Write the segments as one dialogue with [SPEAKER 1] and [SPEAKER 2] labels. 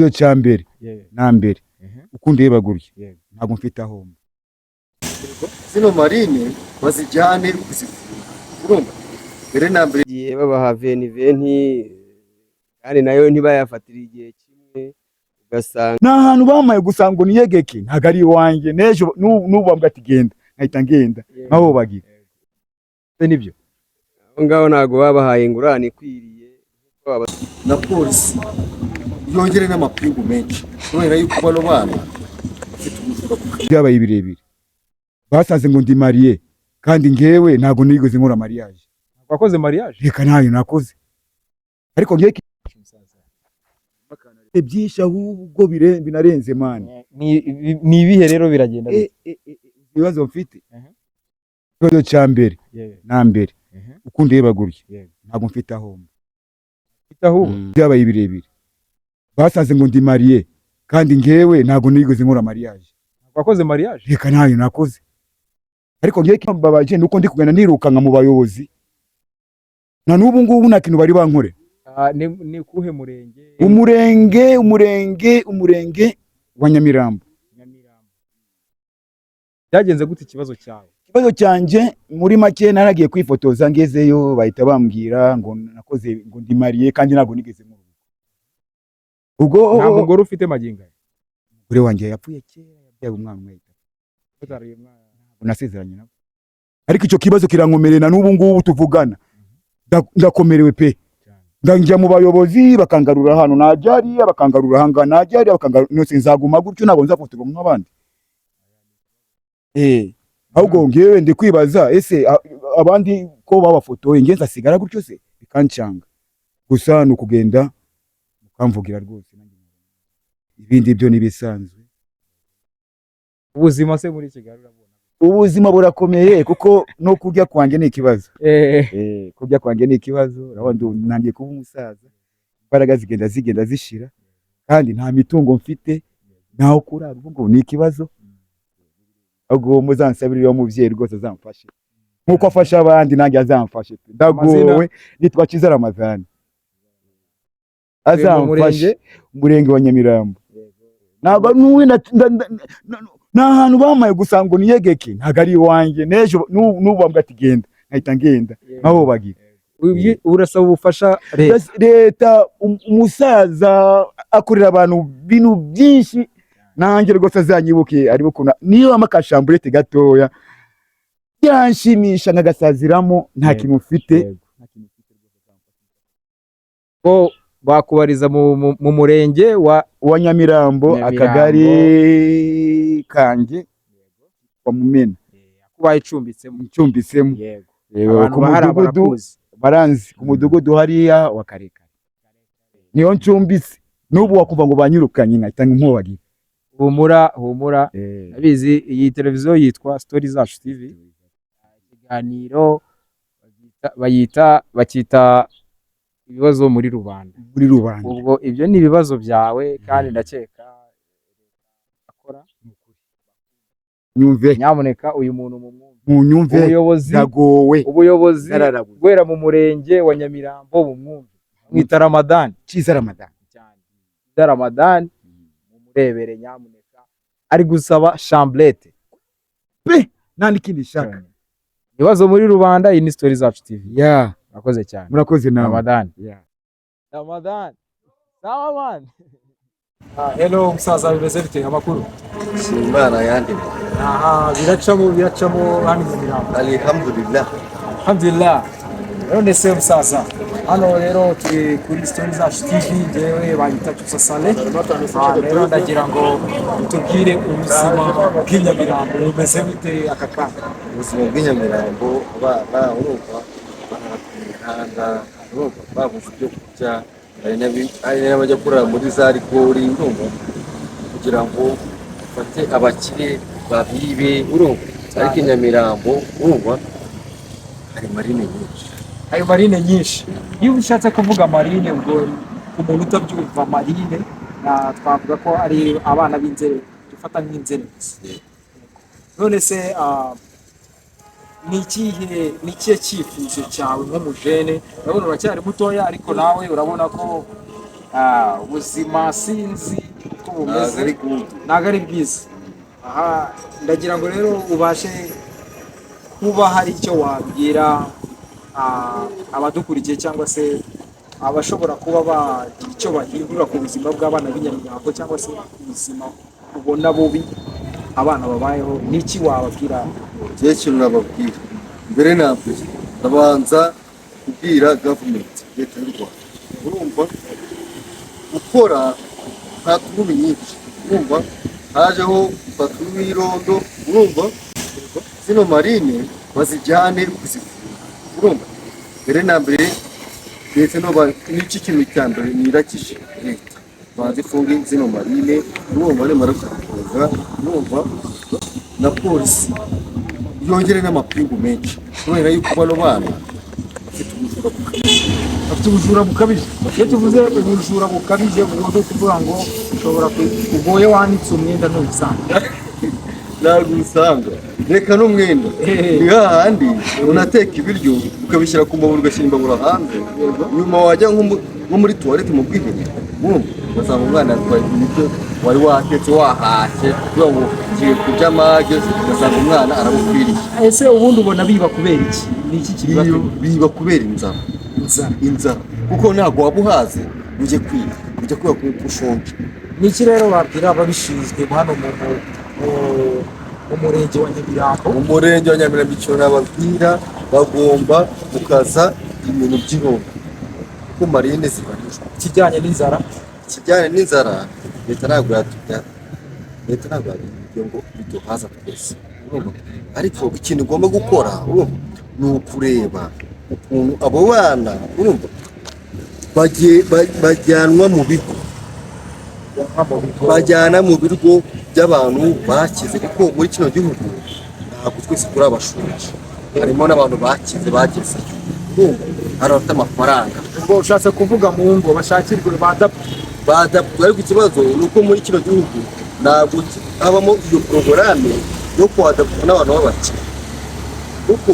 [SPEAKER 1] Ikibazo cya mbere na mbere uko ndeba gutya ntabwo mfite aho mba.
[SPEAKER 2] Zino marine bazijyane kuzivura urumva mbere na mbere
[SPEAKER 3] giye babaha veni kandi nayo ntibayafatira igihe kimwe ugasanga
[SPEAKER 1] nta hantu bamaye gusa ngo niyegeke ntabwo ari iwanjye n'ejo n'ubu bambwa ati genda nkahita ngenda nkaho bagira nibyo
[SPEAKER 3] aho ngaho ntabwo babahaye ingurane ikwiriye
[SPEAKER 2] na polisi yongere n'amapingu menshi kubera yuko bano bana bafite ubujura
[SPEAKER 1] byabaye birebire basanze ngo ndi mariye kandi ngewe ntabwo nigeze nkora mariage.
[SPEAKER 4] Wakoze mariage?
[SPEAKER 1] Reka ntayo nakoze ariko ngiye byinshi ahubwo binarenze mani.
[SPEAKER 4] Ni ibihe rero biragenda
[SPEAKER 1] ibibazo mfite ikibazo cya mbere na mbere uko ndeba gutya ntabwo mfite aho mba. Byabaye birebire basanze ngo ndi mariye kandi ngewe ntabwo nigeze nkora mariage.
[SPEAKER 4] Wakoze mariage?
[SPEAKER 1] Reka ntayo nakoze ariko ngiye kimbabaje nuko ndi kugenda nirukanka mu bayobozi na n'ubu ngubu nta kintu bari bankore.
[SPEAKER 4] Ni kuhe murenge?
[SPEAKER 1] Umurenge wa Nyamirambo.
[SPEAKER 4] Byagenze gute ikibazo cyawe?
[SPEAKER 1] Ikibazo cyanje muri make naragiye kwifotoza ngezeyo bahita bambwira ngo nakoze ngo ndi mariye kandi ntabwo nigeze nkora. Ubwo
[SPEAKER 4] nta mugore ufite maginga?
[SPEAKER 1] Umugore wanjye yapfuye kera yabyaye umwana umwe. Unasezeranye nabo ariko icyo kibazo kirankomerera n'ubu ngubu tuvugana ndakomerewe pe. Ndanjya mu bayobozi bakangarura hano najari bakangarura hanga najari bakangarura no sinzaguma gutyo nabo nzafotorwa nk'abandi. Ahubwo ngewe ndi kwibaza ese abandi ko babafotoye ngenza sigara gutyo se bikancanga gusa no kugenda mukamvugira rwose ibindi byo nibisanzwe.
[SPEAKER 4] Ubuzima se muri Kigali urabona?
[SPEAKER 1] Ubuzima burakomeye kuko no kurya kwanjye ni ikibazo. Kurya kwanjye ni ikibazo urabona ntangiye kuba umusaza imbaraga zigenda zishira kandi nta mitungo mfite naho kurara ubwo ni ikibazo. Ahubwo muzansabirira umuvyeyi rwose azamfashe nkuko afasha abandi nanjye azamfashe ndagowe nitwa Kiza Ramadhan azamfashe umurenge wa Nyamirambo. Ntabwo nuwe nta hantu bamaye gusa ngo niyegeke ntabwo ari iwanjye n'ejo n'ubu bambwa ati genda nkahita ngenda nkaho bagira.
[SPEAKER 4] Urasaba ubufasha
[SPEAKER 1] leta umusaza akorera abantu bintu byinshi nanjye rwose azanyibuke ariko kuna niyo amakashamburete gatoya yanshimisha ngagasaziramo nta kintu ufite
[SPEAKER 4] ko bakubariza mu murenge
[SPEAKER 1] wa Nyamirambo akagari kanjye wa Mumena
[SPEAKER 4] kubaye icumbitsemo
[SPEAKER 1] yego baranzi ku mudugudu hariya wa Kareka niyo ncumbitse n'ubu wakumva ngo banyirukanye nkahita nkubagira.
[SPEAKER 4] Humura nabizi iyi televiziyo yitwa Story Zacu TV ikiganiro bakita ibibazo muri rubanda. Ubwo ibyo ni ibibazo byawe kandi ndakeka akora
[SPEAKER 1] nyumve
[SPEAKER 4] nyamuneka uyu muntu
[SPEAKER 1] mu nyumve
[SPEAKER 4] ubuyobozi gwera mu murenge wa Nyamirambo bumwumve mwita Ramadan
[SPEAKER 1] Kiza Ramadan
[SPEAKER 4] mumurebere nyamuneka ari gusaba chambrette
[SPEAKER 1] pe nandi kindi shaka
[SPEAKER 4] ibibazo muri rubanda. Iyi ni Story Zacu TV. Murakoze cyane.
[SPEAKER 1] Murakoze nawe
[SPEAKER 4] Ramadan. Ramadan sawa man. Hello musaza bimeze bite amakuru?
[SPEAKER 2] Simana yandi
[SPEAKER 4] biracamo hano mu Nyamirambo.
[SPEAKER 2] Alhamdulillah
[SPEAKER 4] none se musaza hano rero turi kuri Story Zacu TV ngewe banyita Cyusa Saleh. Rero ndagira ngo tubwire ubuzima bw'Inyamirambo bumeze bite aka kanya?
[SPEAKER 2] ubuzima bw'Inyamirambo urumva barahanda urumva babuze ibyo kurya hari n'abajya kurara muri za rigori urumva kugira ngo bafate abakire babibe urumva ariko Inyamirambo urumva hari marine nyinshi. Iyo ushatse kuvuga marine ubwo umuntu utabyumva marine twavuga ko ari abana b'inzererezi dufata nk'inzererezi. None se ni ikihe cyifuzo cyawe nk'umujene? Urabona uracyari mutoya ariko nawe urabona ko
[SPEAKER 4] ubuzima sinzi uko bumeze,
[SPEAKER 2] ari good.
[SPEAKER 4] ntabwo ari bwiza. Aha ndagira ngo rero ubashe kuba hari icyo wabwira abadukurikiye cyangwa se abashobora kuba bagira icyo bahindura ku buzima bw'abana b'inyamirambo cyangwa se ubuzima ubona bubi abana babayeho, n'iki wababwira?
[SPEAKER 2] Igihe kintu nababwira mbere na mbere ndabanza kubwira gavumenti, leta y'u Rwanda, urumva gukora nta turubi nyinshi, urumva hajeho patrubi y'irondo, urumva zino marine bazijyane kuzivura, urumva mbere na mbere leta n'iki kintu cya mbere nirakije leta bazifunga zino marine, urumva nimara kuzifunga, urumva na polisi yongere n'amapingu menshi, kubera yuko bano bana
[SPEAKER 4] Bafite ubujura bukabije. Iyo tuvuze ubujura bukabije burundu kuvuga ngo ushobora kugoye wanitse umwenda n'ubusanga.
[SPEAKER 2] Ntabwo usanga reka n'umwenda ni hahandi unateka ibiryo ukabishyira ku mbabura ugashyira imbabura hanze, nyuma wajya nko muri tuwarete mu bwiherero, ugasanga umwana yatwaye ibiryo wari watetse wahashye kugira ngo ugiye kurya amage, ugasanga umwana arabukwiriye.
[SPEAKER 4] Ese ubundi ubona biba kubera iki? Ni iki kibazo?
[SPEAKER 2] Biba kubera inzara kuko ntabwo waba uhaze ujye kwiba kuko ushonje.
[SPEAKER 4] Ni iki rero babwira ababishinzwe hano mu murenge wa Nyamirambo?
[SPEAKER 2] Mu murenge wa Nyamirambo icyo nababwira, bagomba gukaza ibintu by'irondo kuko marine zibarizwa.
[SPEAKER 4] Ikijyanye
[SPEAKER 2] n'inzara leta ntabwo yatubwira ngo biduhaza twese, ariko ikintu ugomba gukora ni ukureba ukuntu abo bana bajyanwa mu bigo, bajyana mu bigo by'abantu bakize, kuko muri kino gihugu ntabwo twese turi abashonji, harimo n'abantu bakize bageze, hari abafite amafaranga.
[SPEAKER 4] Ubwo ushatse kuvuga mu ngo bashakirwe
[SPEAKER 2] badapfa, ariko ikibazo ni uko muri kino gihugu ntabwo habamo iyo porogaramu yo kwadapfa n'abantu b'abakire, kuko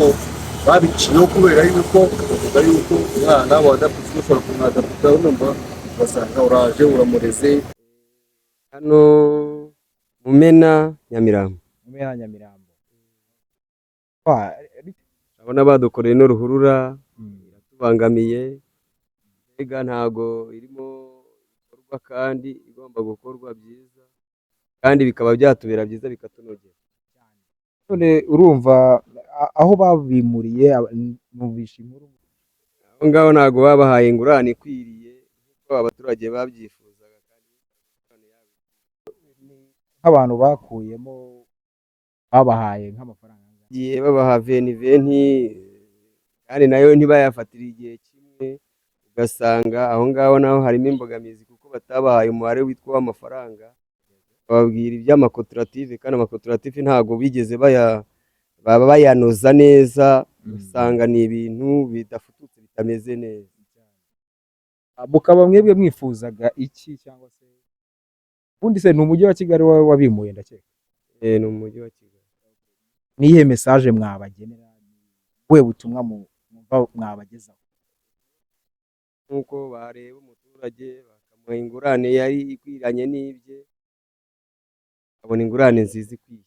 [SPEAKER 2] babiciyeho kubera yuko bavuga yuko umwana wadapfa ushobora kumwadapfa, urumva ugasanga uraje uramureze.
[SPEAKER 3] Hano Mumena Nyamirambo. Urabona badukoreye n'uruhurura iratubangamiye, mbega ntago irimo gukorwa kandi igomba gukorwa byiza, kandi bikaba byatubera byiza bikatunogera.
[SPEAKER 4] none urumva aho babimuriye mu bishimuru
[SPEAKER 3] aho ngaho ntago babahaye ingurane ikwiriye kuko abaturage babyifuzaga, kandi
[SPEAKER 4] nk'abantu bakuyemo babahaye nk'amafaranga
[SPEAKER 3] igihe babaha veni kandi nayo ntibayafatire igihe kimwe, ugasanga aho ngaho naho harimo imbogamizi kuko batabahaye umubare witwa w'amafaranga, bababwira iby'amakoperative kandi amakoperative ntabwo bigeze baba bayanoza neza, usanga ni ibintu bidafututse bitameze neza.
[SPEAKER 4] mukaba mwebwe mwifuzaga iki? Cyangwa se ubundi se ni umujyi wa Kigali wabimuye? Ndakeka
[SPEAKER 3] ni umujyi wa Kigali.
[SPEAKER 4] niyihe message mwabagenera, we butumwa mwabagezaho?
[SPEAKER 3] Nkuko bareba umuturage bakamuha ingurane yari ikwiranye n'ibye, abona ingurane nziza ikwiye.